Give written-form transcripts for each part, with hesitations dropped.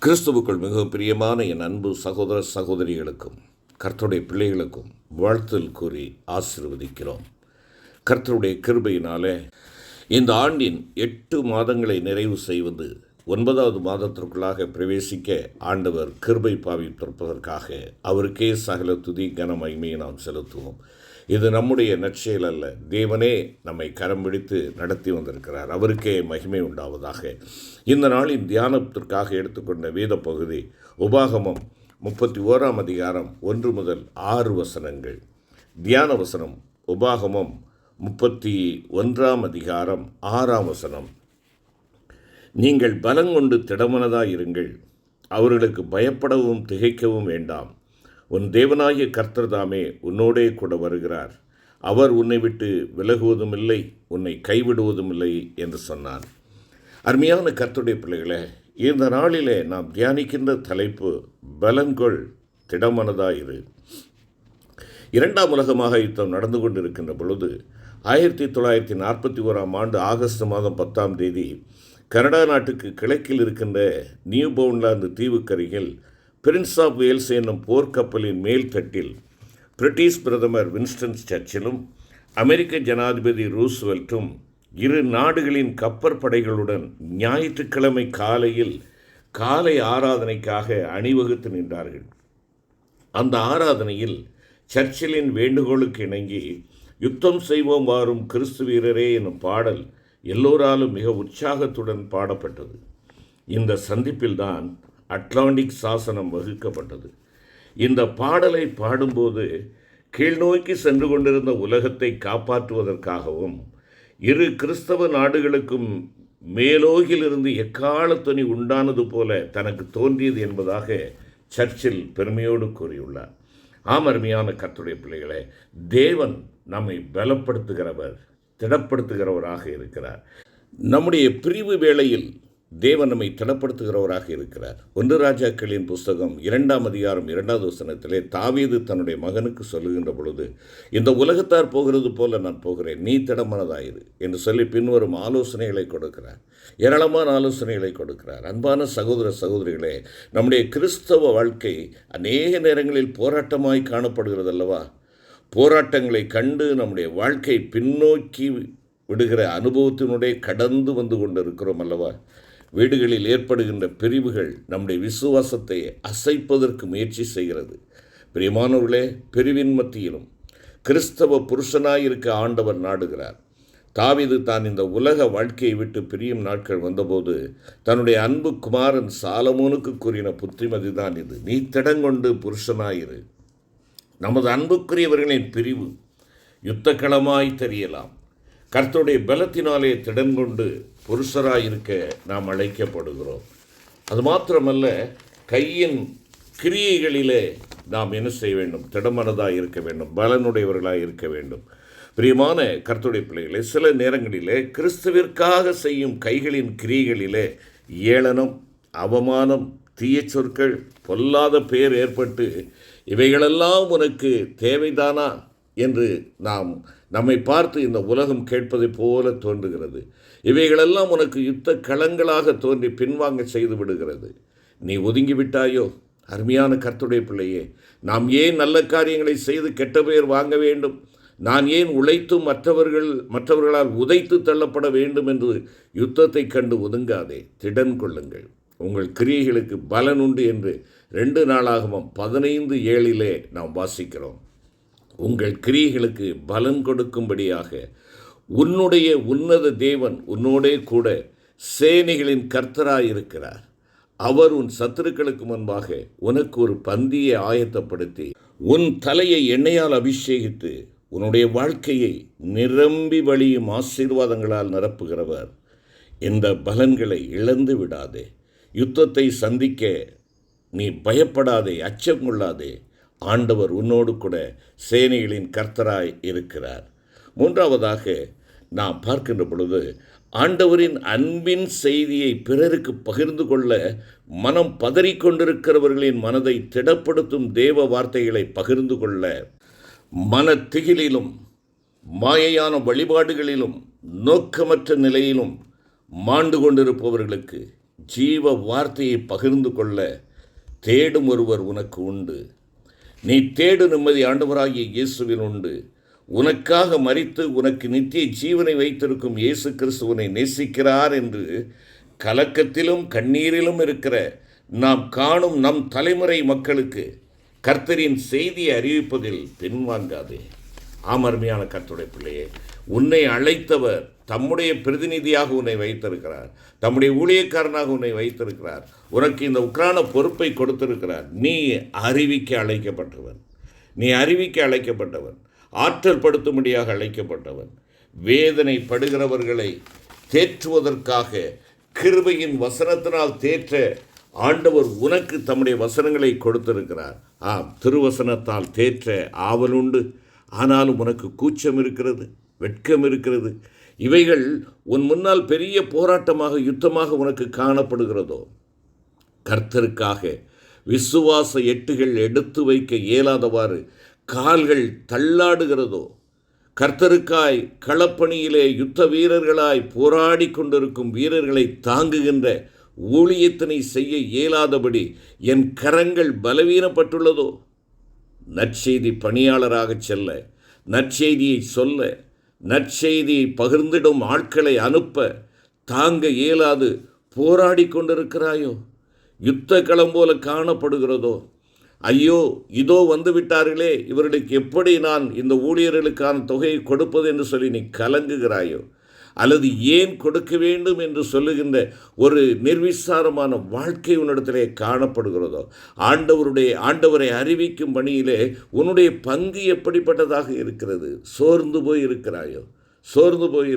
கிறிஸ்துவுக்குள் மிகவும் பிரியமான என் அன்பு சகோதர சகோதரிகளுக்கும் கர்த்தருடைய பிள்ளைகளுக்கும் வாழ்த்தல் கூறி ஆசீர்வதிக்கிறோம். கர்த்தருடைய கிருபையினாலே இந்த ஆண்டின் 8 மாதங்களை நிறைவு செய்வது 9வது மாதத்திற்குள்ளாக பிரவேசிக்க ஆண்டவர் கிருபை பாவித்திருப்பதற்காக அவருக்கே சகல துதி கன மகிமையை நாம் செலுத்துவோம். இது நம்முடைய நற்செயல் அல்ல, தேவனே நம்மை கரம் பிடித்து நடத்தி வந்திருக்கிறார். அவருக்கே மகிமை உண்டாவதாக. இந்த நாளின் தியானத்திற்காக எடுத்துக்கொண்ட வேத பகுதி உபாகமம் 31ஆம் அதிகாரம் 1 முதல் 6 வசனங்கள். தியான வசனம் உபாகமம் 31ஆம் அதிகாரம் 6ஆம் வசனம். நீங்கள் பலங்கொண்டு திடமனதாயிருங்கள், அவர்களுக்கு பயப்படவும் திகைக்கவும் வேண்டாம். உன் தேவனாகிய கர்த்தர் தாமே உன்னோடே கூட வருகிறார். அவர் உன்னை விட்டு விலகுவதும் இல்லை, உன்னை கைவிடுவதும் இல்லை என்று சொன்னான். அருமையான கர்த்தருடைய பிள்ளைகளே, இந்த நாளிலே நாம் தியானிக்கின்ற தலைப்பு பலங்கொள் திடமனதாயிரு. 2ஆம் உலக மகா யுத்தம் நடந்து கொண்டிருக்கின்ற பொழுது 1941ஆம் ஆண்டு ஆகஸ்ட் மாதம் 10ஆம் தேதி கனடா நாட்டுக்கு கிழக்கில் இருக்கின்ற நியூ பவுண்ட்லாந்து தீவுக்கரையில் பிரின்ஸ் ஆஃப் வேல்ஸ் என்னும் போர்க்கப்பலின் மேல் தட்டில் பிரிட்டிஷ் பிரதமர் வின்ஸ்டன் சர்ச்சிலும் அமெரிக்க ஜனாதிபதி ரூஸ்வெல்ட்டும் இரு நாடுகளின் கப்பற்படைகளுடன் ஞாயிற்றுக்கிழமை காலையில் காலை ஆராதனைக்காக அணிவகுத்து நின்றார்கள். அந்த ஆராதனையில் சர்ச்சிலின் வேண்டுகோளுக்கு இணங்கி யுத்தம் செய்வோம் வாரும் கிறிஸ்து வீரரே எனும் பாடல் எல்லோராலும் மிக உற்சாகத்துடன் பாடப்பட்டது. இந்த சந்திப்பில்தான் அட்லாண்டிக் சாசனம் வகுக்கப்பட்டது. இந்த பாடலை பாடும்போது கீழ்நோக்கி சென்று கொண்டிருந்த உலகத்தை காப்பாற்றுவதற்காகவும் இரு கிறிஸ்தவ நாடுகளுக்கும் மேலோகிலிருந்து எக்காலத்தொனி உண்டானது போல தனக்கு தோன்றியது என்பதாக சர்ச்சில் பெருமையோடு கூறியுள்ளார். அருமையான கர்த்தருடைய பிள்ளைகளே, தேவன் நம்மை பலப்படுத்துகிறவர், திடப்படுத்துகிறவராக இருக்கிறார். நம்முடைய பிரிவு வேளையில் தேவன் நம்மை திடப்படுத்துகிறவராக இருக்கிறார். 1 ராஜாக்களின் புஸ்தகம் 2ஆம் அதிகாரம் 2வது வசனத்திலே தாவீது தன்னுடைய மகனுக்கு சொல்லுகின்ற பொழுது, இந்த உலகத்தார் போகிறது போல நான் போகிறேன், நீ திடமனதாயிரு என்று சொல்லி பின்வரும் ஆலோசனைகளை கொடுக்கிறார். ஏராளமான ஆலோசனைகளை கொடுக்கிறார். அன்பான சகோதர சகோதரிகளே, நம்முடைய கிறிஸ்தவ வாழ்க்கை அநேக நேரங்களில் போராட்டமாய் காணப்படுகிறது அல்லவா? போராட்டங்களை கண்டு நம்முடைய வாழ்க்கை பின்னோக்கி விடுகிற அனுபவத்தினுடைய கடந்து வந்து கொண்டு இருக்கிறோம் அல்லவா? வீடுகளில் ஏற்படுகின்ற பிரிவுகள் நம்முடைய விசுவாசத்தை அசைப்பதற்கு முயற்சி செய்கிறது. பிரியமானவர்களே, பிரிவின் மத்தியிலும் கிறிஸ்தவ புருஷனாயிருக்க ஆண்டவர் நாடுகிறார். தாவீது தான் இந்த உலக வாழ்க்கையை விட்டு பிரியும் நாட்கள் வந்தபோது தன்னுடைய அன்பு குமாரன் சாலமோனுக்கு கூறின புத்திமதி தான் இது. நீ திடங்கொண்டு புருஷனாயிரு. நமது அன்புக்குரியவர்களின் பிரிவு யுத்தக்களமாய் தெரியலாம். கர்த்தருடைய பலத்தினாலே திடங்கொண்டு புருஷராயிருக்க நாம் அழைக்கப்படுகிறோம். அது மாத்திரமல்ல, கையின் கிரியைகளிலே நாம் என்ன செய்ய வேண்டும்? திடமனதாக இருக்க வேண்டும், பலனுடையவர்களாக இருக்க வேண்டும். பிரியமான கர்த்தருடைய பிள்ளைகளே, சில நேரங்களிலே கிறிஸ்துவிற்காக செய்யும் கைகளின் கிரியைகளிலே ஏளனம், அவமானம், தீய சொற்கள், பொல்லாத பெயர் ஏற்பட்டு இவைகளெல்லாம் உனக்கு தேவைதானா என்று நம்மை பார்த்து இந்த உலகம் கேட்பதை போல தோன்றுகிறது. இவைகளெல்லாம் உனக்கு யுத்த களங்களாக தோன்றி பின்வாங்க செய்து விடுகிறது. நீ ஒதுங்கி விட்டாயோ? அருமையான கர்த்தருடைய பிள்ளையே, நாம் ஏன் நல்ல காரியங்களை செய்து கெட்ட பெயர் வாங்க வேண்டும்? நான் ஏன் உழைத்து மற்றவர்களால் உதைத்து தள்ளப்பட வேண்டும் என்று யுத்தத்தை கண்டு ஒதுங்காதே, திடன் கொள்ளுங்கள். உங்கள் கிரியைகளுக்கு பலன் உண்டு என்று 2 நாளாகமம் 15:7 நாம் வாசிக்கிறோம். உங்கள் கிரியைகளுக்கு பலன் கொடுக்கும்படியாக உன்னுடைய உன்னத தேவன் உன்னோடே கூட சேனைகளின் கர்த்தராயிருக்கிறார். அவர் உன் சத்துருக்களுக்கு முன்பாக உனக்கு ஒரு பந்தியை ஆயத்தப்படுத்தி உன் தலையை எண்ணெயால் அபிஷேகித்து உன்னுடைய வாழ்க்கையை நிரம்பி வழியும் ஆசீர்வாதங்களால் நிரப்புகிறவர். இந்த பலன்களை இழந்து விடாதே. யுத்தத்தை சந்திக்க நீ பயப்படாதே, அச்சம் கொள்ளாதே. ஆண்டவர் உன்னோடு கூட சேனைகளின் கர்த்தராய் இருக்கிறார். 3வதாக நாம் பார்க்கின்ற பொழுது, ஆண்டவரின் அன்பின் செய்தியை பிறருக்கு பகிர்ந்து கொள்ள மனம் பதறிக்கொண்டிருக்கிறவர்களின் மனதை திடப்படுத்தும் தேவ வார்த்தைகளை பகிர்ந்து கொள்ள மன திகிலிலும் மாயையான வழிபாடுகளிலும் நோக்கமற்ற நிலையிலும் மாண்டு கொண்டிருப்பவர்களுக்கு ஜீவ வார்த்தையை பகிர்ந்து கொள்ள தேடும் ஒருவர் உனக்கு உண்டு. நீ தேடு நிம்மதி ஆண்டவராகிய இயேசுவில் உண்டு. உனக்காக மரித்து உனக்கு நித்திய ஜீவனை வைத்திருக்கும் இயேசு கிறிஸ்து உன்னை நேசிக்கிறார் என்று கலக்கத்திலும் கண்ணீரிலும் இருக்கிற நாம் காணும் நம் தலைமுறை மக்களுக்கு கர்த்தரின் செய்தியை அறிவிப்பதில் பின்வாங்காதே. அருமையான கர்த்தருடைய பிள்ளையே, உன்னை அழைத்தவர் தம்முடைய பிரதிநிதியாக உன்னை வைத்திருக்கிறார், தம்முடைய ஊழியக்காரனாக உன்னை வைத்திருக்கிறார், உனக்கு இந்த உக்ரான பொறுப்பை கொடுத்திருக்கிறார். நீ அறிவிக்க அழைக்கப்பட்டவன், நீ அறிவிக்க அழைக்கப்பட்டவன், ஆற்றல் படுத்தும்படியாக அழைக்கப்பட்டவன். வேதனை படுகிறவர்களை தேற்றுவதற்காக கிருபையின் வசனத்தினால் தேற்ற ஆண்டவர் உனக்கு தம்முடைய வசனங்களை கொடுத்திருக்கிறார். திருவசனத்தால் தேற்ற ஆவலுண்டு. ஆனாலும் உனக்கு கூச்சம் இருக்கிறது, வெட்கம் இருக்கிறது. இவைகள் உன் முன்னால் பெரிய போராட்டமாக, யுத்தமாக உனக்கு காணப்படுகிறதோ? கர்த்தருக்காக விசுவாச எட்டுகள் எடுத்து வைக்க இயலாதவாறு கால்கள் தள்ளாடுகிறதோ? கர்த்தருக்காய் களப்பணியிலே யுத்த வீரர்களாய் போராடி கொண்டிருக்கும் வீரர்களை தாங்குகின்ற ஊழியத்தினை செய்ய இயலாதபடி என் கரங்கள் பலவீனப்பட்டுள்ளதோ? நற்செய்தி பணியாளராக செல்ல, நற்செய்தியை சொல்ல, நற்செய்தியை பகிர்ந்திடும் ஆட்களை அனுப்ப தாங்க இயலாது போராடி கொண்டிருக்கிறாயோ? யுத்த களம் போல காணப்படுகிறதோ? ஐயோ, இதோ வந்து விட்டார்களே, இவர்களுக்கு எப்படி நான் இந்த ஊழியர்களுக்கான தொகையை கொடுப்பது என்று சொல்லி நீ கலங்குகிறாயோ? அல்லது ஏன் கொடுக்க வேண்டும் என்று சொல்லுகின்ற ஒரு நிர்விசாரமான வாழ்க்கை உன்னிடத்திலே காணப்படுகிறதோ? ஆண்டவரை அறிவிக்கும் பணியிலே உன்னுடைய பங்கு எப்படிப்பட்டதாக இருக்கிறது? சோர்ந்து போய்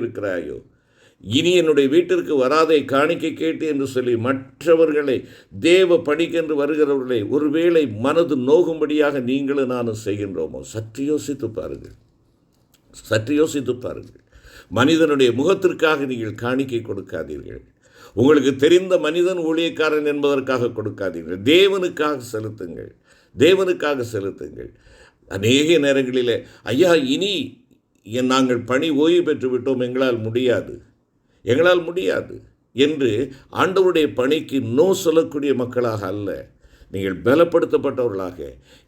இருக்கிறாயோ? இனி என்னுடைய வீட்டிற்கு வராதே, காணிக்கை கேட்டு என்று சொல்லி மற்றவர்களை தேவ பணிக்கென்று வருகிறவர்களை ஒருவேளை மனது நோகும்படியாக நீங்களும் நானும் செய்கின்றோமோ? சற்று யோசித்து பாருங்கள். மனிதனுடைய முகத்திற்காக நீங்கள் காணிக்கை கொடுக்காதீர்கள். உங்களுக்கு தெரிந்த மனிதன் ஊழியக்காரன் என்பதற்காக கொடுக்காதீர்கள். தேவனுக்காக செலுத்துங்கள். அநேக நேரங்களிலே, ஐயா, இனி நாங்கள் பணி ஓய்வு பெற்று விட்டோம், எங்களால் முடியாது என்று ஆண்டவருடைய பணிக்கு நோ சொல்லக்கூடிய மக்களாக அல்ல, நீங்கள் பலப்படுத்தப்பட்டவர்களாக,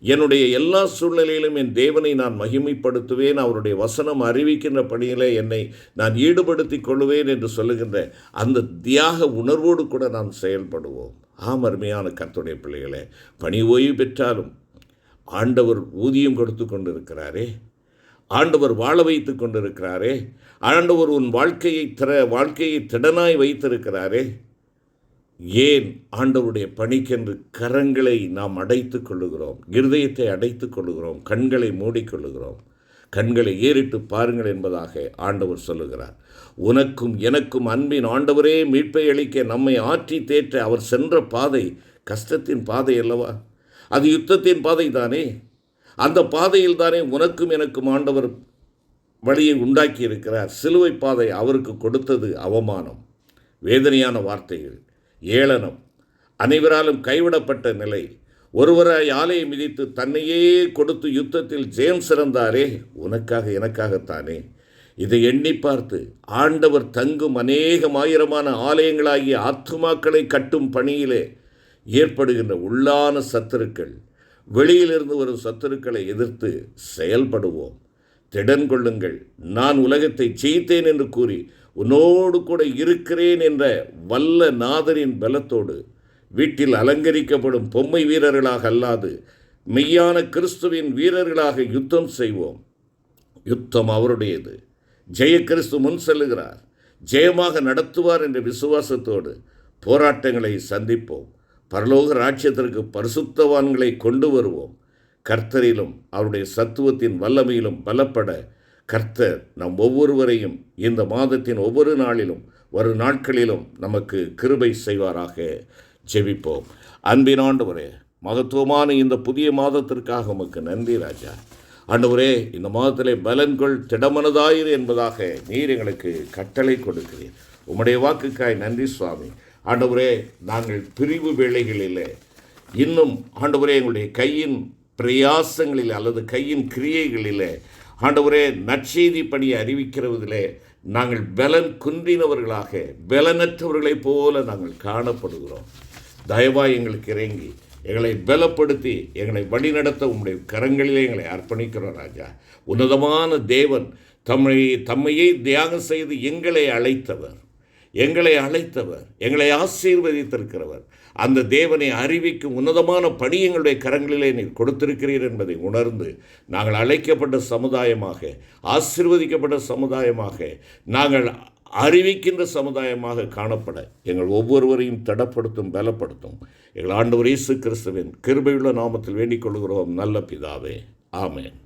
என்னுடைய எல்லா சூழ்நிலையிலும் என் தேவனை நான் மகிமைப்படுத்துவேன், அவருடைய வசனம் அறிவிக்கின்ற பணியிலே என்னை நான் ஈடுபடுத்திக் கொள்வேன் என்று சொல்லுகின்ற அந்த தியாக உணர்வோடு கூட நாம் செயல்படுவோம். அருமையான கர்த்தருடைய பிள்ளைகளே, பணி ஓய்வு பெற்றாலும் ஆண்டவர் ஊதியம் கொடுத்து கொண்டிருக்கிறாரே, ஆண்டவர் வாழ வைத்து கொண்டிருக்கிறாரே, ஆண்டவர் உன் வாழ்க்கையை திடனாய் வைத்திருக்கிறாரே. ஏன் ஆண்டவருடைய பணிக்கென்று கரங்களை நாம் அடைத்துக் கொள்ளுகிறோம், இருதயத்தை அடைத்துக் கொள்ளுகிறோம், கண்களை மூடிக்கொள்ளுகிறோம்? கண்களை ஏறிட்டு பாருங்கள் என்பதாக ஆண்டவர் சொல்லுகிறார். உனக்கும் எனக்கும் அன்பின் ஆண்டவரே மீட்பை அளிக்க நம்மை ஆற்றி தேற்ற அவர் சென்ற பாதை கஷ்டத்தின் பாதை அல்லவா? அது யுத்தத்தின் பாதை தானே. அந்த பாதையில் தானே உனக்கும் எனக்கும் ஆண்டவர் வழியை உண்டாக்கி இருக்கிறார். சிலுவை பாதை அவருக்கு கொடுத்தது அவமானம், வேதனையான வார்த்தைகள், ஏளனம், அனைவராலும் கைவிடப்பட்ட நிலை. ஒருவராய் ஆலையை மிதித்து தன்னையே கொடுத்து யுத்தத்தில் ஜெயம் சிறந்தாரே, உனக்காக எனக்காகத்தானே. இதை எண்ணி பார்த்து ஆண்டவர் தங்கும் ஆயிரமான ஆலயங்களாகிய ஆத்துமாக்களை கட்டும் பணியிலே ஏற்படுகின்ற உள்ளான சத்துருக்கள், வெளியிலிருந்து வரும் சத்துருக்களை எதிர்த்து செயல்படுவோம். திடன் கொள்ளுங்கள், நான் உலகத்தை ஜெயித்தேன் என்று கூறி உன்னோடு கூட இருக்கிறேன் என்ற வல்ல நாதரின் பலத்தோடு வீட்டில் அலங்கரிக்கப்படும் பொம்மை வீரர்களாக அல்லாது மெய்யான கிறிஸ்துவின் வீரர்களாக யுத்தம் செய்வோம். யுத்தம் அவருடையது. ஜெய கிறிஸ்து முன் செல்லுகிறார், ஜெயமாக நடத்துவார் என்ற விசுவாசத்தோடு போராட்டங்களை சந்திப்போம். பரலோக ராஜ்யத்திற்கு பரிசுத்தவான்களை கொண்டு வருவோம். கர்த்தரிலும் அவருடைய சத்துவத்தின் வல்லமையிலும் பலப்பட கர்த்தர் நம் ஒவ்வொருவரையும் இந்த மாதத்தின் ஒவ்வொரு நாளிலும் வரும் நாட்களிலும் நமக்கு கிருபை செய்வாராக. ஜெபிப்போம். அன்பின் ஆண்டவரே, மகத்துவமான இந்த புதிய மாதத்திற்காக உமக்கு நன்றி ராஜா. ஆண்டவரே, இந்த மாதத்திலே பலன்கொள், திடமனதாயிரு என்பதாக நீர் எங்களுக்கு கட்டளை கொடுக்கிறீர். உம்முடைய வாக்குக்காய் நன்றி சுவாமி. ஆண்டவரே, நாங்கள் பிரிவு வேளைகளில் இன்னும் ஆண்டவரே எங்களுடைய கையின் பிரயாசங்களில் அல்லது கையின் கிரியைகளில் ஆண்டவரே நற்செய்தி பணியை அறிவிக்கிறதிலே நாங்கள் பலன் குன்றினவர்களாக, பலனற்றவர்களைப் போல நாங்கள் காணப்படுகிறோம். தயவாய் எங்களுக்கு இறங்கி எங்களை பலப்படுத்தி எங்களை வழிநடத்த உம்முடைய கரங்களிலே எங்களை அர்ப்பணிக்கிறோம் ராஜா. உன்னதமான தேவன் தம்மையே தியாகம் செய்து எங்களை அழைத்தவர், எங்களை ஆசீர்வதித்திருக்கிறவர். அந்த தேவனை அறிவிக்கும் உன்னதமான பணி எங்களுடைய கரங்களிலே நீர் கொடுத்திருக்கிறீர் என்பதை உணர்ந்து நாங்கள் அழைக்கப்பட்ட சமுதாயமாக, ஆசீர்வதிக்கப்பட்ட சமுதாயமாக, நாங்கள் அறிவிக்கின்ற சமுதாயமாக காணப்பட எங்கள் ஒவ்வொருவரையும் தடப்படுத்தும், பலப்படுத்தும். எங்கள் ஆண்டவர் இயேசு கிறிஸ்துவின் கிருபையுள்ள நாமத்தில் வேண்டிக் கொள்கிறோம் நல்ல பிதாவே. ஆமென்.